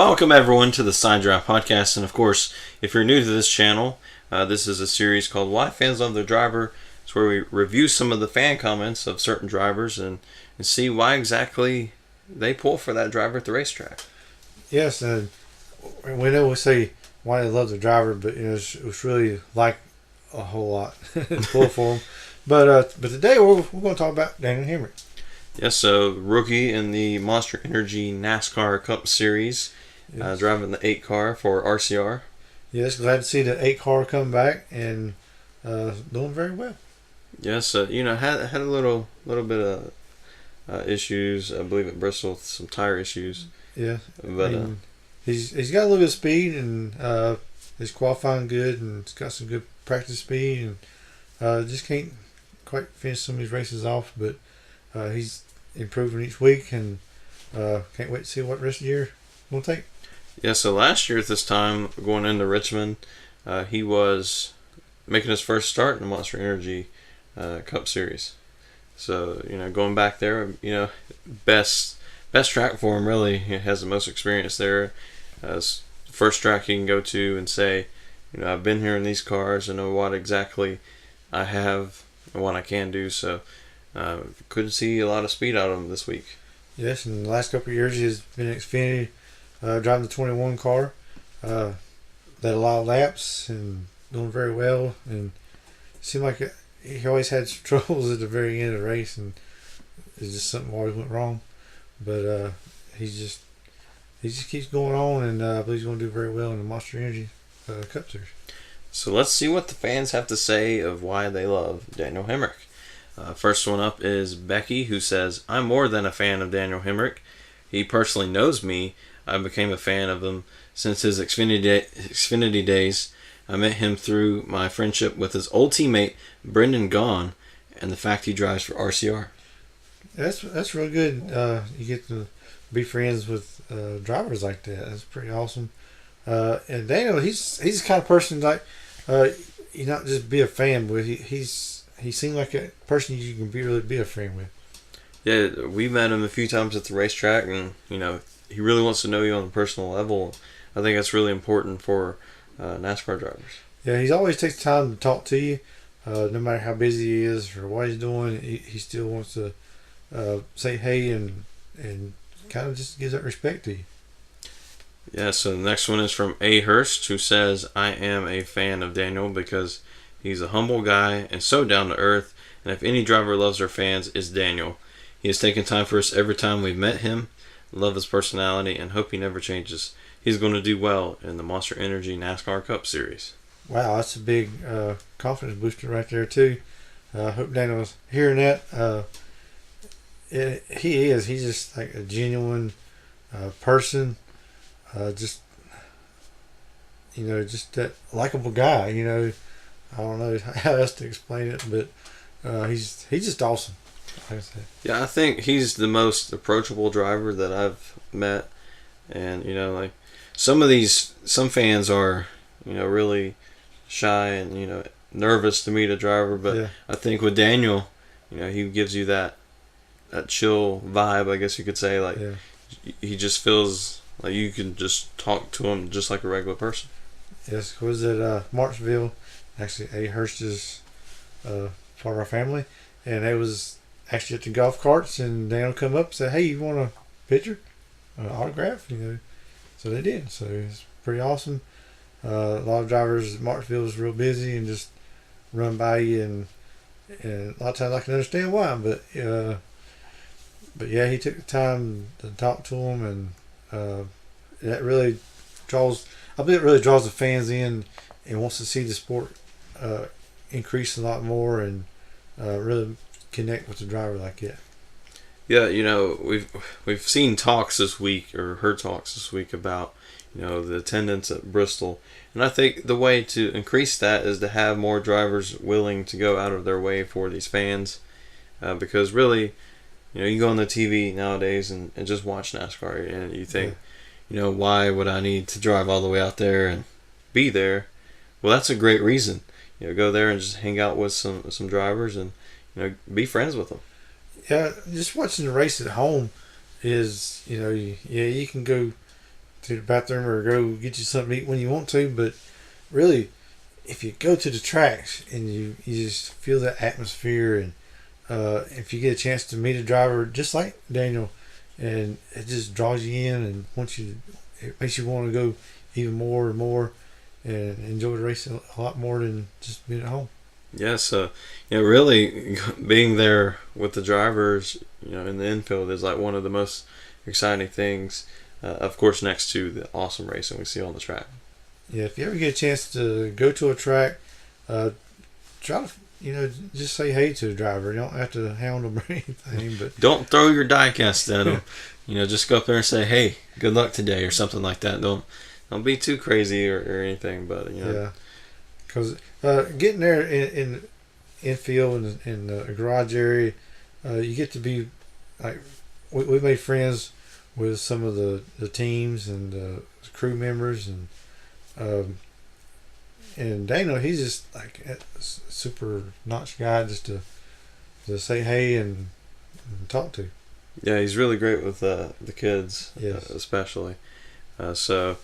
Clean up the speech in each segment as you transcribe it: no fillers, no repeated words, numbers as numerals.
Welcome everyone to the Side Drive Podcast, and of course, if you're new to this channel, this is a series called Why Fans Love Their Driver. It's where we review some of the fan comments of certain drivers and see why exactly they pull for that driver at the racetrack. Yes, and we know we say why they love the driver, but it's really like a whole lot to pull for them. But today we're going to talk about Daniel Hemric. Yes, so rookie in the Monster Energy NASCAR Cup Series, driving the 8 car for RCR. Yes, glad to see the 8 car come back and doing very well. Yes, had a little bit of issues, I believe, at Bristol, some tire issues. Yeah, but he's got a little bit of speed and he's qualifying good and he's got some good practice speed and just can't quite finish some of these races off, but he's improving each week and can't wait to see what the rest of the year will take. Yeah, so last year at this time, going into Richmond, he was making his first start in the Monster Energy Cup Series. So, going back there, best track for him, really. He has the most experience there. First track he can go to and say, I've been here in these cars and know what exactly I have and what I can do. So, couldn't see a lot of speed out of him this week. Yes, in the last couple of years he's been in Xfinity, driving the 21 car. Led a lot of laps and doing very well. And it seemed like he always had some troubles at the very end of the race, and it's just something always went wrong. But he just keeps going on, and I believe he's going to do very well in the Monster Energy Cup Series. So let's see what the fans have to say of why they love Daniel Hemric. First one up is Becky, who says, I'm more than a fan of Daniel Hemric. He personally knows me. I became a fan of him since his Xfinity days. I met him through my friendship with his old teammate, Brendan Gaughan, and the fact he drives for RCR. That's real good. You get to be friends with drivers like that. That's pretty awesome. And Daniel, he's the kind of person like you not just be a fan with. He seemed like a person you can really be a friend with. Yeah, we met him a few times at the racetrack, and he really wants to know you on a personal level. I think that's really important for NASCAR drivers. Yeah, he always takes time to talk to you, no matter how busy he is or what he's doing. He still wants to say hey and kind of just gives that respect to you. Yeah, so the next one is from A. Hurst, who says, I am a fan of Daniel because he's a humble guy and so down to earth, and if any driver loves their fans, it's Daniel. He has taken time for us every time we've met him. Love his personality and hope he never changes. He's going to do well in the Monster Energy NASCAR Cup Series. Wow, that's a big confidence booster right there too. I hope Daniel's hearing that. He's just like a genuine person. Just that likable guy. I don't know how else to explain it, but he's just awesome. Like I said. Yeah, I think he's the most approachable driver that I've met, and some fans are really shy and nervous to meet a driver, but yeah. I think with Daniel, he gives you that chill vibe, I guess you could say. Like he just feels like you can just talk to him just like a regular person. Yes, was at Martinsville. Actually, A. Hurst is part of our family, and it was actually at the golf carts, and Daniel come up and said, hey, you want a picture? An autograph? So they did. So it's pretty awesome. A lot of drivers at Martinsville is real busy and just run by you, and a lot of times I can understand why, but yeah, he took the time to talk to him, and that really draws the fans in and wants to see the sport increase a lot more and really connect with the driver like that. Yeah, we've seen talks this week, or heard talks this week about the attendance at Bristol, and I think the way to increase that is to have more drivers willing to go out of their way for these fans, because really, you go on the TV nowadays and just watch NASCAR, and you think, why would I need to drive all the way out there and be there? Well, that's a great reason. Go there and just hang out with some drivers and be friends with them. Yeah, just watching the race at home is, you can go to the bathroom or go get you something to eat when you want to. But really, if you go to the tracks and you just feel that atmosphere, and if you get a chance to meet a driver just like Daniel, and it just draws you in and it makes you want to go even more and more and enjoy the race a lot more than just being at home. Yeah, so really being there with the drivers, in the infield is like one of the most exciting things. Of course, next to the awesome racing we see on the track. Yeah, if you ever get a chance to go to a track, try to just say hey to the driver. You don't have to hound them or anything, but don't throw your diecast at them. Just go up there and say, "Hey, good luck today," or something like that. Don't be too crazy or anything, but yeah, because getting there in infield and in the garage area, you get to be like we made friends with some of the teams and crew members, and Daniel, he's just like a super notch guy just to say hey and talk to. Yeah, he's really great with the kids, yes. Especially. So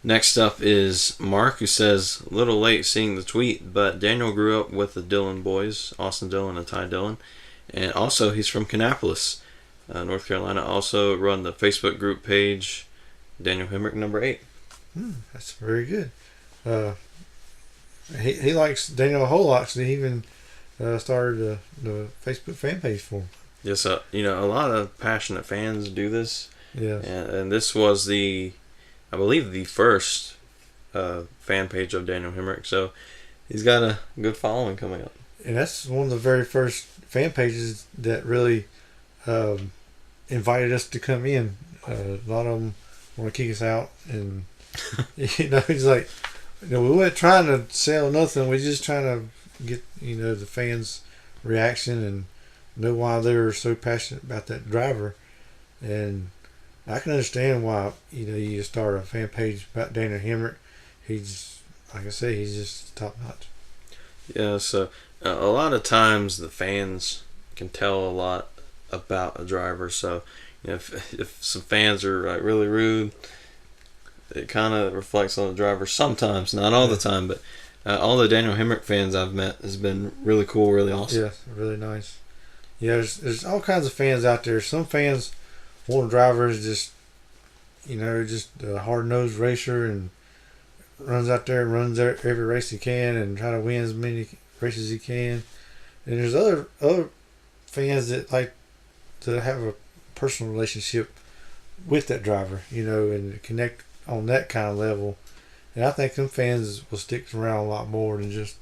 next up is Mark, who says, a little late seeing the tweet, but Daniel grew up with the Dillon boys, Austin Dillon and Ty Dillon, and also he's from Kannapolis, North Carolina. Also run the Facebook group page, Daniel Hemric number 8. That's very good. He likes Daniel a whole lot, so he even started the Facebook fan page for him. Yes, a lot of passionate fans do this. Yes. And this was I believe the first fan page of Daniel Hemric, so he's got a good following coming up. And that's one of the very first fan pages that really invited us to come in. A lot of them want to kick us out, and he's like, we weren't trying to sell nothing. We're just trying to get the fans' reaction and know why they're so passionate about that driver. And I can understand why you start a fan page about Daniel Hemric. He's, like I say, he's just top notch. Yeah, so a lot of times the fans can tell a lot about a driver. So if some fans are like really rude, it kind of reflects on the driver sometimes, not all the time. But all the Daniel Hemric fans I've met has been really cool, really awesome. Yeah, really nice. Yeah, there's all kinds of fans out there. Some fans want a driver is just a hard-nosed racer and runs out there and runs every race he can and try to win as many races as he can. And there's other fans that like to have a personal relationship with that driver, and connect on that kind of level. And I think some fans will stick around a lot more than just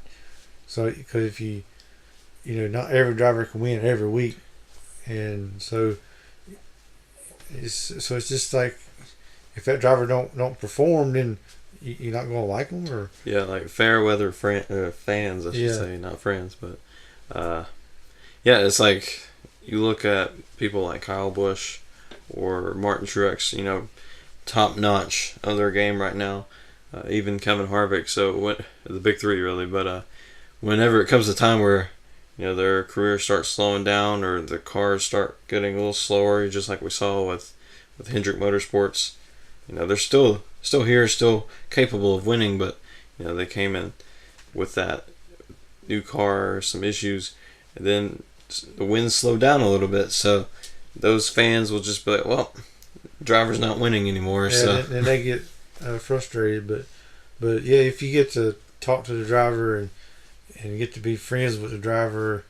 because if not every driver can win every week, and so it's just like if that driver don't perform, then you're not gonna like them, or like fair weather fans, I should say, not friends, but it's like you look at people like Kyle Busch or Martin Truex, top notch of their game right now, even Kevin Harvick. So the big three really, but whenever it comes to time where their career starts slowing down or the cars start getting a little slower, just like we saw with Hendrick Motorsports. They're still here, still capable of winning, but they came in with that new car, some issues, and then the wins slowed down a little bit. So those fans will just be like, well, driver's not winning anymore. Yeah, so and they get frustrated, but yeah, if you get to talk to the driver and get to be friends with the driver,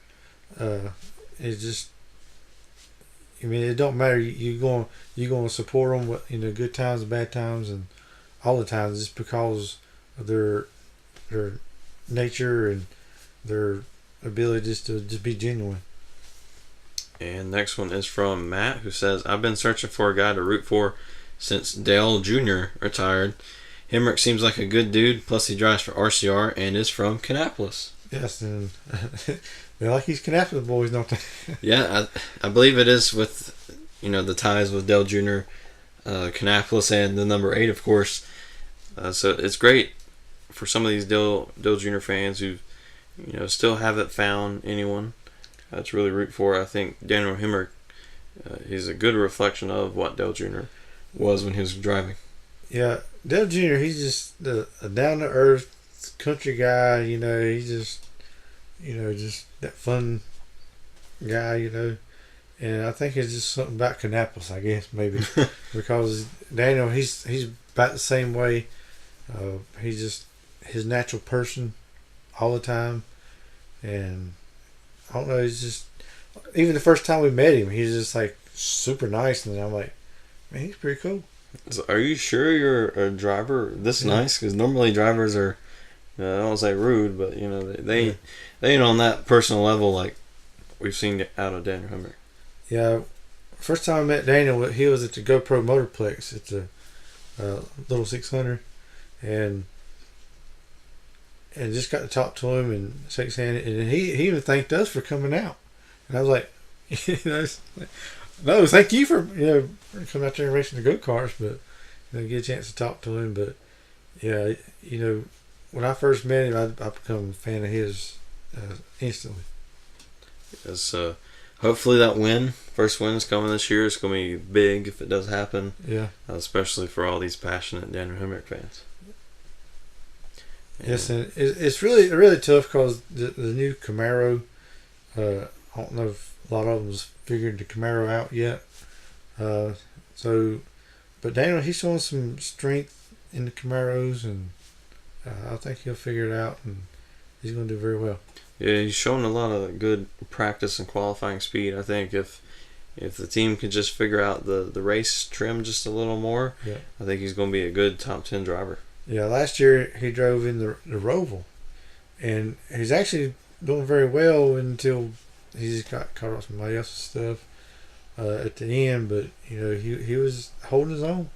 it's just, it don't matter. You're going to support them with good times, bad times, and all the times, just because of their nature and their ability just to be genuine. And next one is from Matt, who says, I've been searching for a guy to root for since Dale Jr. retired. Hemric seems like a good dude, plus he drives for RCR and is from Kannapolis. Yes, and they like these Kannapolis boys, don't they? Yeah, I believe it is with, the ties with Dale Jr., Kannapolis, and the number 8, of course. So it's great for some of these Dale Jr. fans who, still haven't found anyone to really root for. I think Daniel Hemric, he's a good reflection of what Dale Jr. was when he was driving. Yeah, Dale Jr. He's just a down to earth country guy. He's just that fun guy. And I think it's just something about Kannapolis, I guess maybe, because Daniel he's about the same way. He's just his natural person all the time, and I don't know. He's just even the first time we met him, he's just like super nice, and I'm like, man, he's pretty cool. So are you sure you're a driver this nice? Because normally drivers are, I don't want to say rude, but they ain't on that personal level like we've seen out of Daniel Hemric. Yeah, first time I met Daniel, he was at the GoPro Motorplex. It's a little 600, and just got to talk to him and shake his hand, and he even thanked us for coming out, and I was like, no, thank you for coming out there and racing the go-karts, but get a chance to talk to him. But yeah, when I first met him, I become a fan of his instantly. Yes, hopefully that first win is coming this year. It's going to be big if it does happen. Yeah. Especially for all these passionate Daniel Hemric fans. Yes, and it's really really tough because the new Camaro. I don't know if a lot of them's figured the Camaro out yet. But Daniel, he's showing some strength in the Camaros, and I think he'll figure it out, and he's going to do very well. Yeah, he's shown a lot of good practice and qualifying speed. I think if the team can just figure out the race trim just a little more, yeah, I think he's going to be a good top 10 driver. Yeah, last year he drove in the Roval, and he's actually doing very well until he just got caught up somebody else's stuff at the end. But he was holding his own.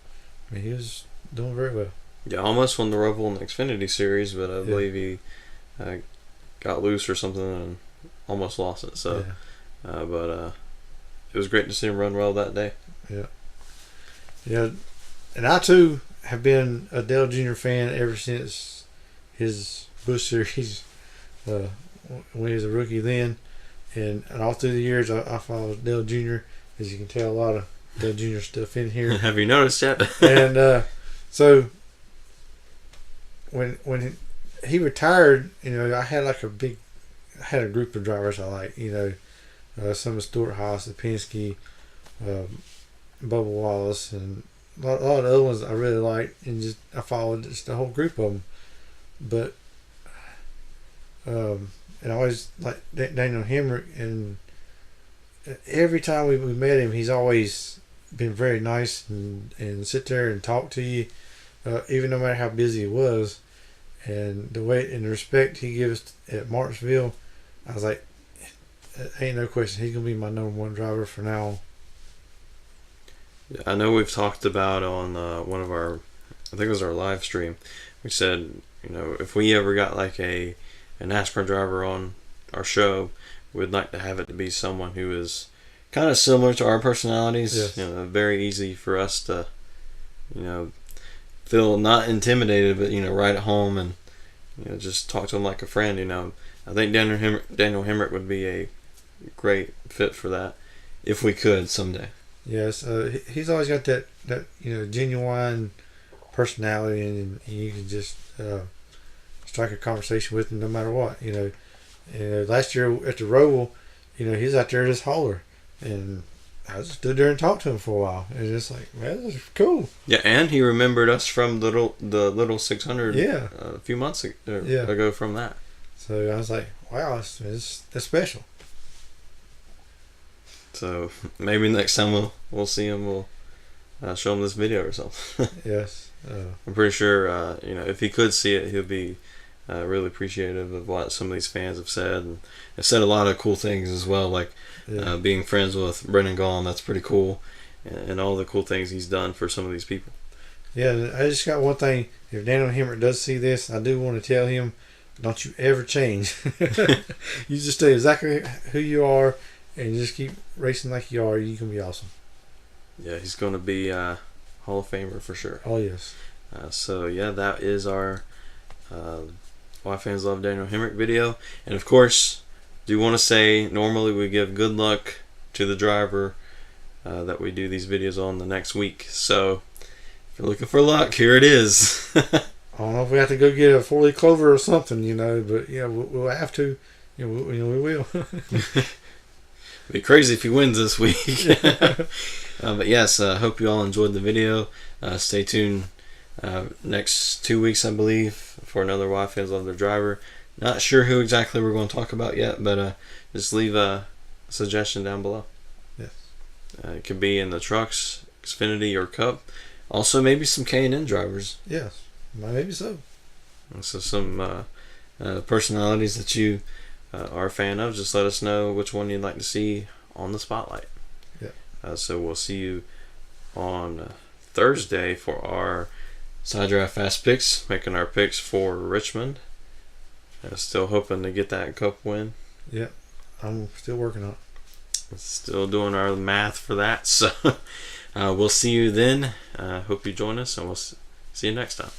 I mean, he was doing very well. Yeah, almost won the Roval in the Xfinity Series, but I believe he got loose or something and almost lost it. So, but it was great to see him run well that day. Yeah, yeah, and I too have been a Dale Jr. fan ever since his Busch Series when he was a rookie then, and all through the years I followed Dale Jr. As you can tell, a lot of Dale Jr. stuff in here. Have you noticed yet? And so when he retired, I had a group of drivers I like, some of Stuart Haas, the Penske, Bubba Wallace, and a lot of the other ones I really liked, and I followed just the whole group of them. But and I always like Daniel Hemric, and every time we met him, he's always been very nice and sit there and talk to you, even no matter how busy he was. And the way and the respect he gives at Martinsville, I was like, ain't no question, he's gonna be my number one driver for now on. Yeah, I know we've talked about on one of our, I think it was our live stream, we said, if we ever got like a NASCAR driver on our show, we'd like to have it to be someone who is kind of similar to our personalities. Yes. Very easy for us to, feel not intimidated, but right at home, and just talk to him like a friend. I think Daniel Hemric would be a great fit for that if we could someday. Yes, he's always got that genuine personality, and you can just strike a conversation with him no matter what. Last year at the Roval, he was out there just holler, and I just stood there and talked to him for a while, and it's like, man, this is cool. Yeah, and he remembered us from the little 600 a few months ago from that. So I was like, wow, that's special. So maybe next time we'll see him, we'll show him this video or something. Yes. I'm pretty sure if he could see it, he'll be really appreciative of what some of these fans have said, and have said a lot of cool things as well, like being friends with Brendan Gaughan. That's pretty cool, and all the cool things he's done for some of these people. Yeah, I just got one thing. If Daniel Hemric does see this, I do want to tell him, don't you ever change. You just stay exactly who you are, and just keep racing like you are. You can be awesome. Yeah, he's going to be Hall of Famer for sure. Oh, yes. So, yeah, that is our Why Fans Love Daniel Hemric video. And, of course, do want to say, normally we give good luck to the driver that we do these videos on the next week. So, you're looking for luck, here it is. I don't know if we have to go get a 4-leaf clover or something, but yeah, we'll have to. We will. It'd be crazy if he wins this week. But yes, hope you all enjoyed the video. Stay tuned next 2 weeks, I believe, for another Why Fans Love Their Driver. Not sure who exactly we're going to talk about yet, but just leave a suggestion down below. Yes. It could be in the trucks, Xfinity, or Cup. Also, maybe some K&N drivers. Yes, maybe so. So some personalities that you are a fan of, just let us know which one you'd like to see on the spotlight. Yeah. So we'll see you on Thursday for our Side Draft Fast Picks, making our picks for Richmond. Still hoping to get that Cup win. Yeah, I'm still working on it. Still doing our math for that. So we'll see you then. Hope you join us, and we'll see you next time.